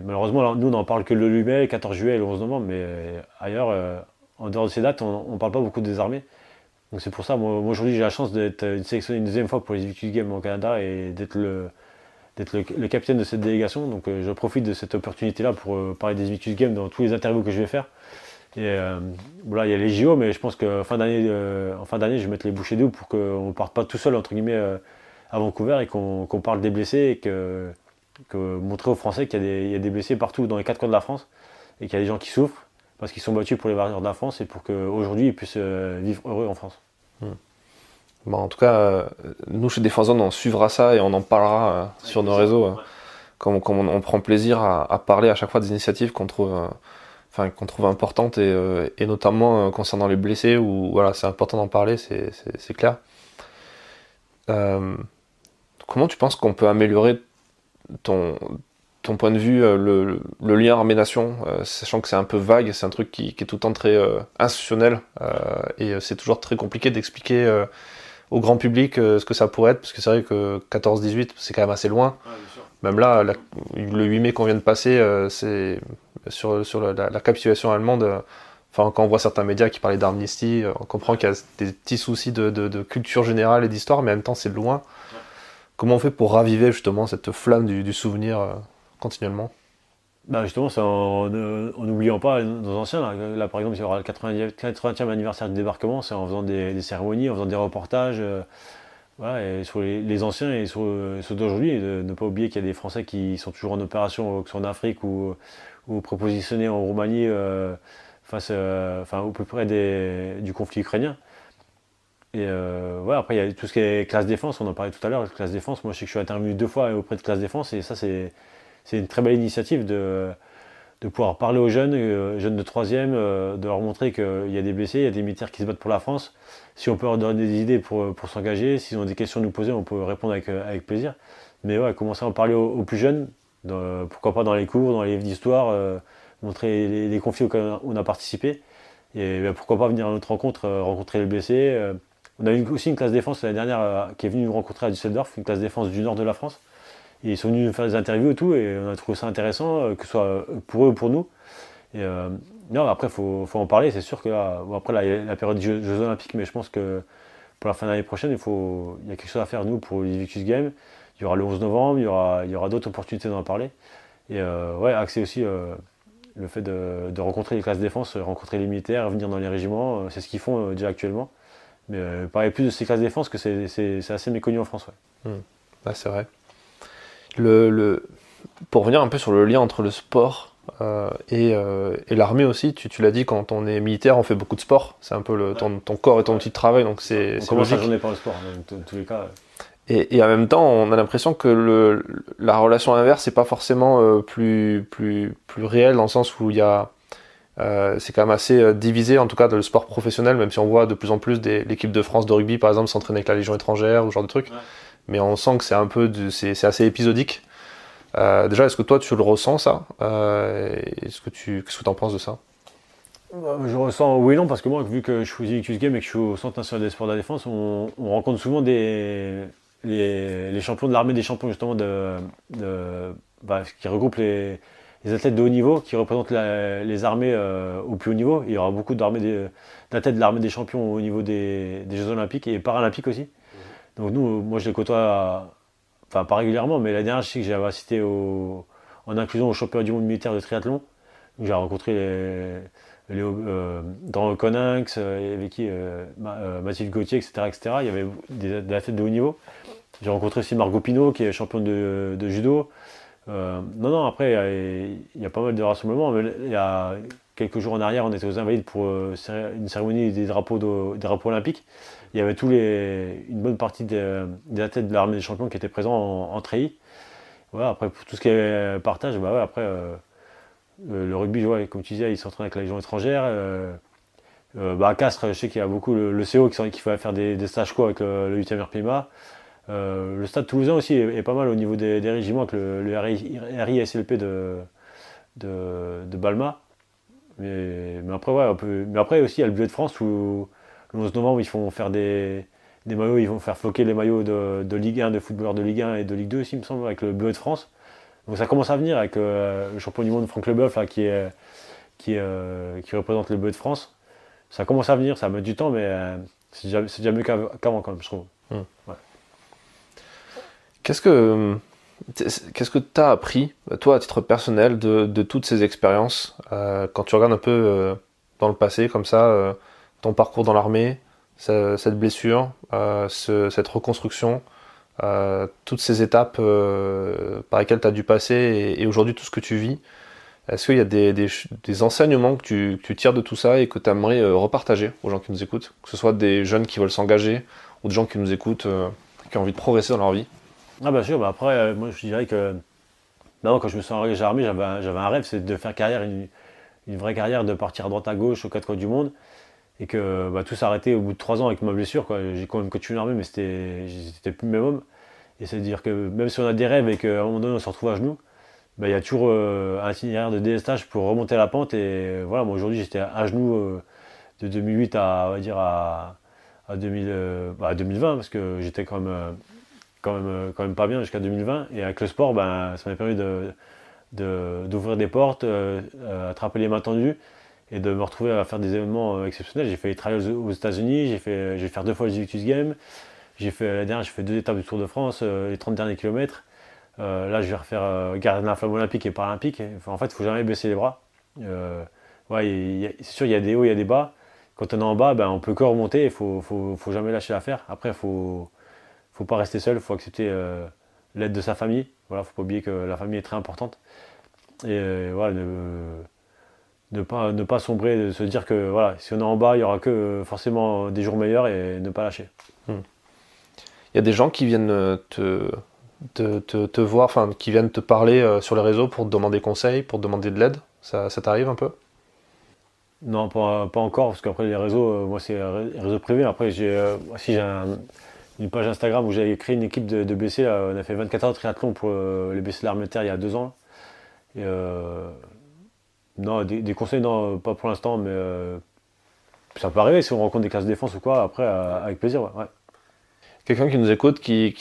Speaker 1: malheureusement, là, nous, on n'en parle que le 8 mai, le 14 juillet et le 11 novembre, mais ailleurs, en dehors de ces dates, on ne parle pas beaucoup des armées. Donc c'est pour ça, moi aujourd'hui, j'ai la chance d'être sélectionné une deuxième fois pour les Invictus Games au Canada et d'être le capitaine de cette délégation. Donc je profite de cette opportunité-là pour parler des Invictus Games dans tous les interviews que je vais faire. Et voilà, il y a les JO, mais je pense qu'en fin d'année, je vais mettre les bouchées doubles pour qu'on ne parte pas tout seul, entre guillemets, à Vancouver et qu'on parle des blessés et que montrer aux Français qu'il y a des blessés partout dans les quatre coins de la France et qu'il y a des gens qui souffrent parce qu'ils sont battus pour les valeurs de la France et pour qu'aujourd'hui ils puissent vivre heureux en France.
Speaker 2: Bon, en tout cas, nous chez Défense Zone, on suivra ça et on en parlera sur nos réseaux. Comme on prend plaisir à parler à chaque fois des initiatives qu'on trouve importantes et notamment concernant les blessés où voilà, c'est important d'en parler, c'est clair. Comment tu penses qu'on peut améliorer ton point de vue, le lien armée-nation, sachant que c'est un peu vague, c'est un truc qui est tout le temps très institutionnel et c'est toujours très compliqué d'expliquer au grand public ce que ça pourrait être, parce que c'est vrai que 14-18 c'est quand même assez loin.
Speaker 1: Ouais, bien sûr.
Speaker 2: Même là, le 8 mai qu'on vient de passer, c'est sur la capitulation allemande. Enfin, quand on voit certains médias qui parlaient d'amnistie, on comprend qu'il y a des petits soucis de culture générale et d'histoire, mais en même temps c'est loin. Ouais. Comment on fait pour raviver justement cette flamme du souvenir continuellement?
Speaker 1: Bah justement, c'est en n'oubliant pas nos anciens. Là, par exemple, il y aura le 80e anniversaire du débarquement, c'est en faisant des cérémonies, en faisant des reportages. Voilà, et sur les anciens et sur ceux d'aujourd'hui, et de ne pas oublier qu'il y a des Français qui sont toujours en opération, que ce soit en Afrique ou prépositionnés en Roumanie, au plus près du conflit ukrainien. Et voilà, après, il y a tout ce qui est classe défense, on en parlait tout à l'heure, classe défense. Moi, je sais que je suis intervenu 2 fois auprès de classe défense, et ça, c'est une très belle initiative de pouvoir parler aux jeunes de 3e, de leur montrer qu'il y a des blessés, il y a des militaires qui se battent pour la France. Si on peut leur donner des idées pour s'engager, s'ils ont des questions à nous poser, on peut répondre avec plaisir. Mais ouais, commencer à en parler aux plus jeunes, pourquoi pas dans les cours, dans les livres d'histoire, montrer les conflits auxquels on a participé. Et pourquoi pas venir à notre rencontre, rencontrer les blessés. On a eu aussi une classe défense l'année dernière qui est venue nous rencontrer à Düsseldorf, une classe défense du nord de la France. Et ils sont venus nous faire des interviews et tout, et on a trouvé ça intéressant, que ce soit pour eux ou pour nous. Et non, après, faut en parler, c'est sûr que là, après, là, il y a la période des Jeux Olympiques, mais je pense que pour la fin de l'année prochaine, il y a quelque chose à faire, nous, pour les Invictus Games. Il y aura le 11 novembre, il y aura d'autres opportunités d'en parler. Et ouais, axer aussi le fait de rencontrer les classes défense, rencontrer les militaires, venir dans les régiments, c'est ce qu'ils font déjà actuellement. Mais parler plus de ces classes défense que c'est assez méconnu en France. Ouais.
Speaker 2: Ah, c'est vrai. Pour revenir un peu sur le lien entre le sport et l'armée aussi, tu l'as dit, quand on est militaire, on fait beaucoup de sport. C'est un peu ton corps et ton outil de travail, donc c'est
Speaker 1: on commence
Speaker 2: logique.
Speaker 1: la journée par le sport, dans tous les cas.
Speaker 2: Et en même temps, on a l'impression que la relation inverse n'est pas forcément plus réelle, dans le sens où il y a c'est quand même assez divisé, en tout cas dans le sport professionnel, même si on voit de plus en plus l'équipe de France de rugby, par exemple, s'entraîner avec la Légion étrangère ou ce genre de trucs. Ouais. Mais on sent que c'est assez épisodique. Déjà, est-ce que toi tu le ressens ça? Qu'est-ce que tu en penses de ça?
Speaker 1: Je ressens oui et non, parce que moi, vu que je suis aux Invictus Games et que je suis au Centre national des sports de la défense, on rencontre souvent les champions de l'armée des champions, justement, qui regroupent les athlètes de haut niveau, qui représentent les armées au plus haut niveau. Il y aura beaucoup d'athlètes de l'armée des champions au niveau des Jeux Olympiques et Paralympiques aussi. Donc moi je les côtoie, pas régulièrement, mais la dernière, je sais que j'avais assisté en inclusion au championnat du monde militaire de triathlon. J'ai rencontré dans le Coninx, il y avait qui Mathilde Gauthier, etc. Il y avait des athlètes de haut niveau. J'ai rencontré aussi Margot Pinault, qui est championne de judo. Non, après, il y a pas mal de rassemblements. Mais il y a quelques jours en arrière, on était aux Invalides pour une cérémonie des drapeaux olympiques. Il y avait une bonne partie des athlètes de l'armée des champions qui étaient présents en treillis. Voilà, après, pour tout ce qui est partage, bah ouais, après, le rugby, ouais, comme tu disais, il s'entraîne avec la Légion étrangère. À Castres, je sais qu'il y a beaucoup le CO qui va faire des stages avec le 8e RPIMA. Le stade toulousain aussi est pas mal au niveau des régiments avec le RISLP de Balma. Mais après, ouais, mais après aussi, il y a le Bleu de France où le 11 novembre, ils vont faire des maillots, ils vont faire floquer les maillots de Ligue 1, de footballeurs de Ligue 1 et de Ligue 2 aussi, il me semble, avec le Bleu de France. Donc ça commence à venir avec le champion du monde Franck Leboeuf là, qui représente le Bleu de France. Ça commence à venir, ça va mettre du temps, mais c'est déjà mieux qu'avant quand même, je trouve. Ouais.
Speaker 2: Qu'est-ce que tu as appris, toi, à titre personnel, de toutes ces expériences quand tu regardes un peu dans le passé, comme ça, ton parcours dans l'armée, cette blessure, cette reconstruction, toutes ces étapes par lesquelles tu as dû passer et aujourd'hui tout ce que tu vis? Est-ce qu'il y a des enseignements que tu tires de tout ça et que tu aimerais repartager aux gens qui nous écoutent? Que ce soit des jeunes qui veulent s'engager ou des gens qui nous écoutent, qui ont envie de progresser dans leur vie?
Speaker 1: Ah bah sûr, après, moi je dirais que quand je me suis engagé à l'armée, j'avais un rêve, c'est de faire carrière, une vraie carrière, de partir à droite à gauche aux quatre coins du monde. Et que tout s'est arrêté au bout de 3 ans avec ma blessure, quoi. J'ai quand même continué l'armée, mais c'était plus le même homme. Et c'est-à-dire que même si on a des rêves et qu'à un moment donné on se retrouve à genoux, il y a toujours un itinéraire de délestage pour remonter la pente. Et voilà, moi aujourd'hui j'étais à genoux de 2008 à 2020, parce que j'étais quand même pas bien jusqu'à 2020. Et avec le sport, ça m'a permis d'ouvrir des portes, attraper les mains tendues et de me retrouver à faire des événements exceptionnels. J'ai fait les trials aux États-Unis, je vais faire 2 fois les Invictus Games, l'année dernière j'ai fait 2 étapes du Tour de France, les 30 derniers kilomètres. Là je vais refaire garder la flamme olympique et paralympique. Enfin, en fait, il ne faut jamais baisser les bras. C'est sûr, il y a des hauts, il y a des bas. Quand on est en bas, on peut que remonter, il ne faut jamais lâcher l'affaire. Après, il faut pas rester seul, il faut accepter l'aide de sa famille. Voilà, faut pas oublier que la famille est très importante. Et voilà, ne pas sombrer, de se dire que voilà, si on est en bas, il y aura que forcément des jours meilleurs et ne pas lâcher.
Speaker 2: Il y a des gens qui viennent te voir, enfin qui viennent te parler sur les réseaux pour te demander conseil, pour te demander de l'aide. Ça t'arrive un peu?
Speaker 1: Non, pas encore, parce qu'après les réseaux, moi c'est les réseaux privés. Après j'ai une page Instagram où j'ai créé une équipe de BC. Là, on a fait 24 heures de triathlon pour les BC de l'armée de terre il y a 2 ans. Et non, des conseils, non, pas pour l'instant, mais ça peut arriver si on rencontre des classes de défense ou quoi, après, avec plaisir, ouais.
Speaker 2: Quelqu'un qui nous écoute, qui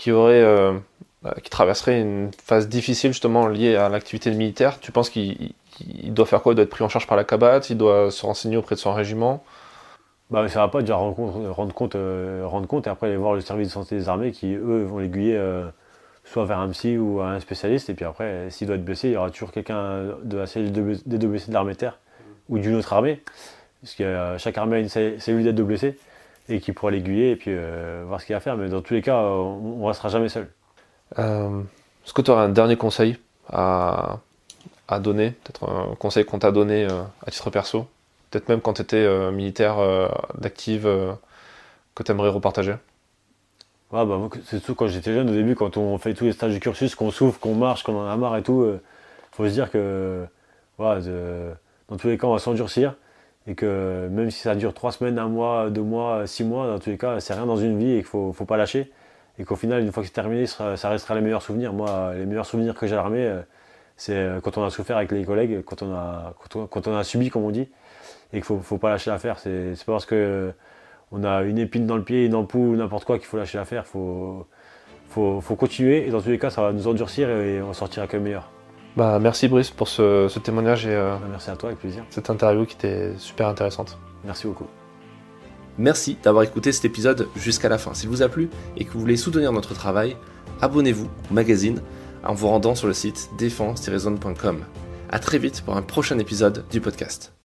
Speaker 2: traverserait une phase difficile justement liée à l'activité militaire, tu penses qu'il doit faire quoi? Il doit être pris en charge par la CABAT, il doit se renseigner auprès de son régiment?
Speaker 1: Ça va pas déjà rendre compte et après aller voir le service de santé des armées qui, eux, vont l'aiguiller soit vers un psy ou un spécialiste. Et puis après, s'il doit être blessé, il y aura toujours quelqu'un de la cellule des deux blessés de l'armée de terre ou d'une autre armée. Parce que chaque armée a une cellule d'aide de blessés et qui pourra l'aiguiller et puis voir ce qu'il y a à faire. Mais dans tous les cas, on ne restera jamais seul.
Speaker 2: Est-ce que tu aurais un dernier conseil à donner? Peut-être un conseil qu'on t'a donné à titre perso? Peut-être même quand tu étais militaire d'active que tu aimerais repartager?
Speaker 1: Moi, c'est surtout quand j'étais jeune, au début, quand on fait tous les stages du cursus, qu'on souffre, qu'on marche, qu'on en a marre et tout, faut se dire que dans tous les cas, on va s'endurcir et que même si ça dure 3 semaines, 1 mois, 2 mois, 6 mois, dans tous les cas, c'est rien dans une vie et qu'il faut pas lâcher. Et qu'au final, une fois que c'est terminé, ça restera les meilleurs souvenirs. Moi, les meilleurs souvenirs que j'ai à l'armée, c'est quand on a souffert avec les collègues, quand on a subi, comme on dit, et qu'il faut pas lâcher l'affaire. C'est pas parce que on a une épine dans le pied, une ampoule ou n'importe quoi qu'il faut lâcher l'affaire. Faut continuer et dans tous les cas, ça va nous endurcir et on sortira que meilleur.
Speaker 2: Merci Brice pour ce témoignage et
Speaker 1: merci à toi, avec plaisir.
Speaker 2: Cette interview qui était super intéressante.
Speaker 1: Merci beaucoup.
Speaker 2: Merci d'avoir écouté cet épisode jusqu'à la fin. S'il vous a plu et que vous voulez soutenir notre travail, abonnez-vous au magazine en vous rendant sur le site défense-zone.com. À très vite pour un prochain épisode du podcast.